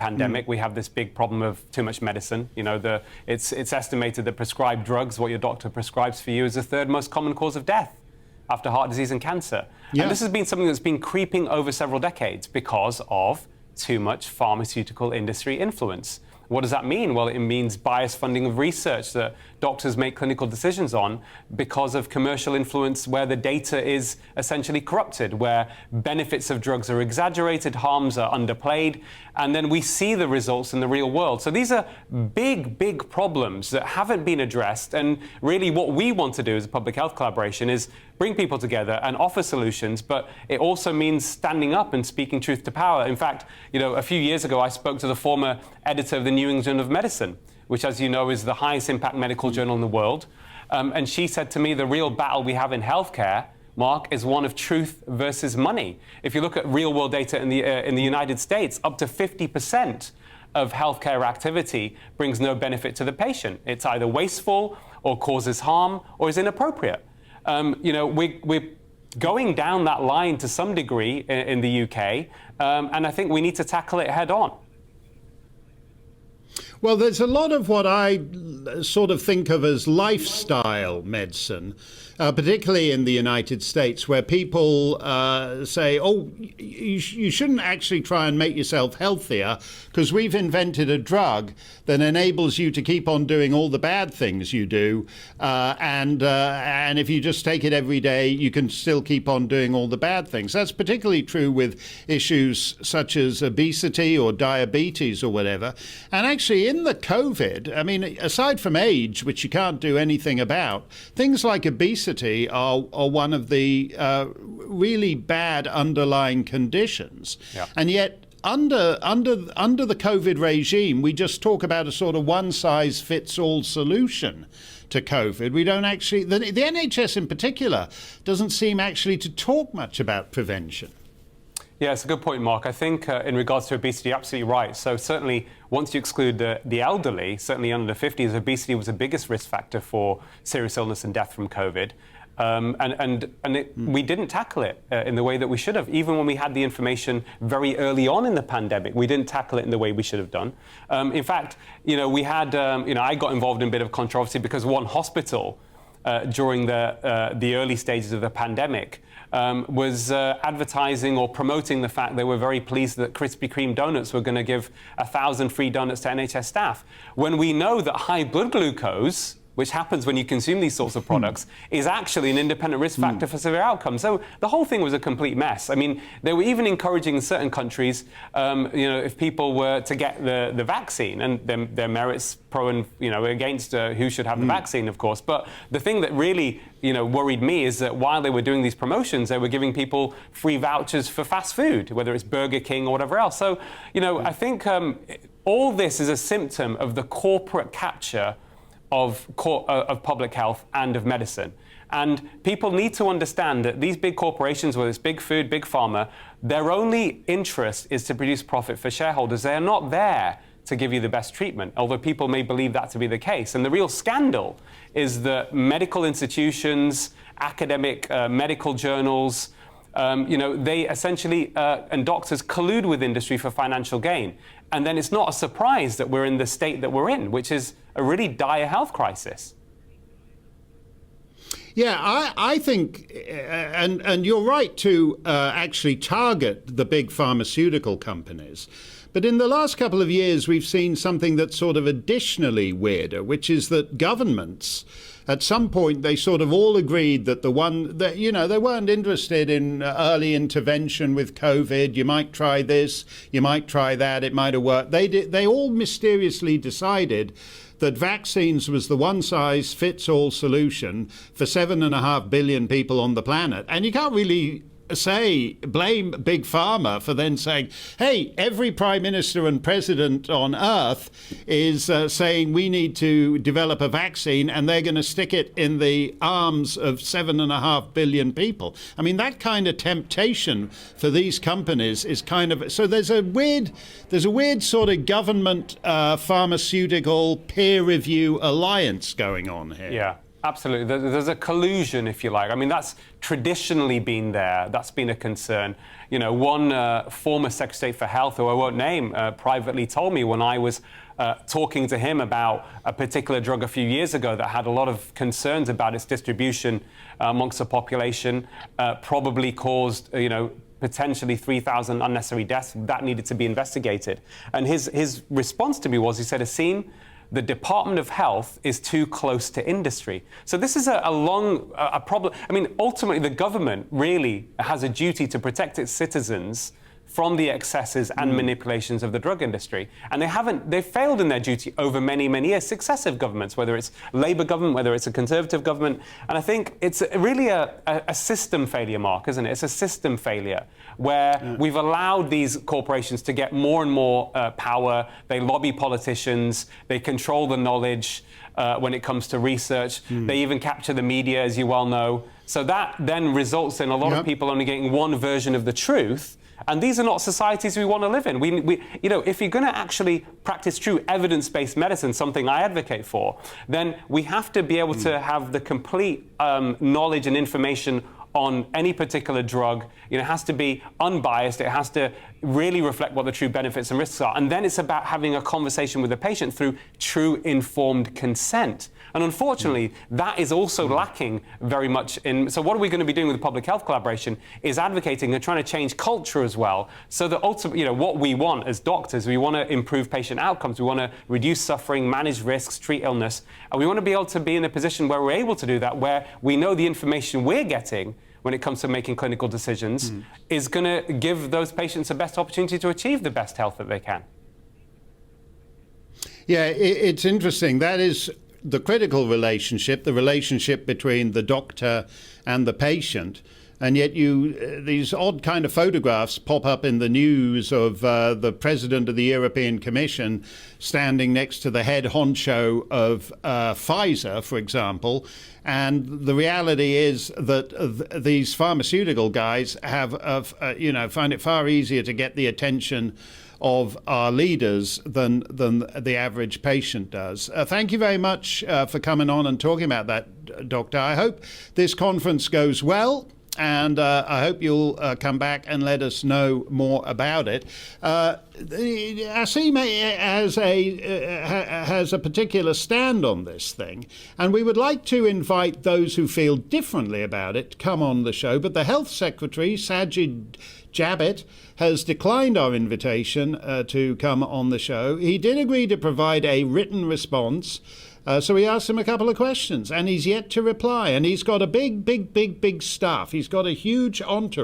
pandemic. We have this big problem of too much medicine. You know, it's estimated that prescribed drugs, what your doctor prescribes for you, is the third most common cause of death after heart disease and cancer. Yeah. And this has been something that's been creeping over several decades because of too much pharmaceutical industry influence. What does that mean? Well, it means biased funding of research that doctors make clinical decisions on because of commercial influence, where the data is essentially corrupted, where benefits of drugs are exaggerated, harms are underplayed, and then we see the results in the real world. So these are big, big problems that haven't been addressed. And really what we want to do as a public health collaboration is bring people together and offer solutions, but it also means standing up and speaking truth to power. In fact, you know, a few years ago, I spoke to the former editor of the New England Journal of Medicine, which, as you know, is the highest impact medical journal in the world. And she said to me, the real battle we have in healthcare, Mark, is one of truth versus money. If you look at real world data in the United States, up to 50% of healthcare activity brings no benefit to the patient. It's either wasteful or causes harm or is inappropriate. You know, we're going down that line to some degree in the UK, and I think we need to tackle it head on. Well, there's a lot of what I sort of think of as lifestyle medicine, particularly in the United States, where people say, oh, you shouldn't actually try and make yourself healthier because we've invented a drug that enables you to keep on doing all the bad things you do. And if you just take it every day, you can still keep on doing all the bad things. That's particularly true with issues such as obesity or diabetes or whatever. And actually, in the COVID, I mean, aside from age, which you can't do anything about, things like obesity are one of the really bad underlying conditions. Yeah. And yet, under the COVID regime, we just talk about a sort of one-size-fits-all solution to COVID. We don't actually, the NHS in particular, doesn't seem actually to talk much about prevention. Yeah, it's a good point, Mark. I think in regards to obesity, you're absolutely right. So certainly, once you exclude the elderly, certainly under the 50s, obesity was the biggest risk factor for serious illness and death from COVID. We didn't tackle it in the way that we should have. Even when we had the information very early on in the pandemic, we didn't tackle it in the way we should have done. In fact, you know, we had, you know, I got involved in a bit of controversy because one hospital during the early stages of the pandemic was advertising or promoting the fact they were very pleased that Krispy Kreme donuts were going to give 1,000 free donuts to NHS staff, when we know that high blood glucose, which happens when you consume these sorts of products, is actually an independent risk factor for severe outcomes. So the whole thing was a complete mess. I mean, they were even encouraging in certain countries, you know, if people were to get the vaccine, and their merits pro and, you know, against who should have the vaccine, of course. But the thing that really, you know, worried me is that while they were doing these promotions, they were giving people free vouchers for fast food, whether it's Burger King or whatever else. So, you know, I think all this is a symptom of the corporate capture of public health and of medicine. And people need to understand that these big corporations, whether it's big food, big pharma, their only interest is to produce profit for shareholders. They are not there to give you the best treatment, although people may believe that to be the case. And the real scandal is that medical institutions, academic medical journals, you know, they essentially, and doctors collude with industry for financial gain. And then it's not a surprise that we're in the state that we're in, which is a really dire health crisis. Yeah, I think, and you're right to actually target the big pharmaceutical companies. But in the last couple of years, we've seen something that's sort of additionally weirder, which is that governments, at some point, they sort of all agreed that you know, they weren't interested in early intervention with COVID. You might try this, you might try that, it might have worked. They all mysteriously decided that vaccines was the one-size-fits-all solution for 7.5 billion people on the planet. And you can't really blame Big Pharma for then saying, hey, every prime minister and president on earth is saying we need to develop a vaccine, and they're going to stick it in the arms of 7.5 billion people. I mean, that kind of temptation for these companies is kind of, so there's a weird sort of government pharmaceutical peer review alliance going on here. Yeah. Absolutely. There's a collusion, if you like. I mean, that's traditionally been there. That's been a concern. You know, one former Secretary for Health, who I won't name, privately told me when I was talking to him about a particular drug a few years ago that had a lot of concerns about its distribution amongst the population, probably caused, potentially 3,000 unnecessary deaths. That needed to be investigated. And his response to me was, he said, Aseem, the Department of Health is too close to industry. So this is a problem. I mean, ultimately, the government really has a duty to protect its citizens from the excesses and manipulations of the drug industry. And they've failed in their duty over many, many years, successive governments, whether it's Labour government, whether it's a Conservative government. And I think it's really a system failure, Mark, isn't it? It's a system failure where we've allowed these corporations to get more and more power. They lobby politicians, they control the knowledge when it comes to research. They even capture the media, as you well know. So that then results in a lot of people only getting one version of the truth. And these are not societies we want to live in. If you're going to actually practice true evidence-based medicine, something I advocate for, then we have to be able to have the complete knowledge and information on any particular drug. It has to be unbiased. It has to really reflect what the true benefits and risks are. And then it's about having a conversation with the patient through true informed consent. And unfortunately, that is also lacking very much in. So what are we going to be doing with the public health collaboration is advocating and trying to change culture as well. So that ultimately, what we want as doctors, we want to improve patient outcomes. We want to reduce suffering, manage risks, treat illness. And we want to be able to be in a position where we're able to do that, where we know the information we're getting when it comes to making clinical decisions is going to give those patients the best opportunity to achieve the best health that they can. Yeah, it's interesting. That is the critical relationship, the relationship between the doctor and the patient. And yet these odd kind of photographs pop up in the news of the president of the European Commission standing next to the head honcho of Pfizer, for example. And the reality is that these pharmaceutical guys find it far easier to get the attention of our leaders than the average patient does. Thank you very much for coming on and talking about that, Doctor. I hope this conference goes well. And I hope you'll come back and let us know more about it. Aseem has a particular stand on this thing, and we would like to invite those who feel differently about it to come on the show. But the Health Secretary, Sajid Javid, has declined our invitation to come on the show. He did agree to provide a written response. So we asked him a couple of questions, and he's yet to reply. And he's got a big staff. He's got a huge entourage.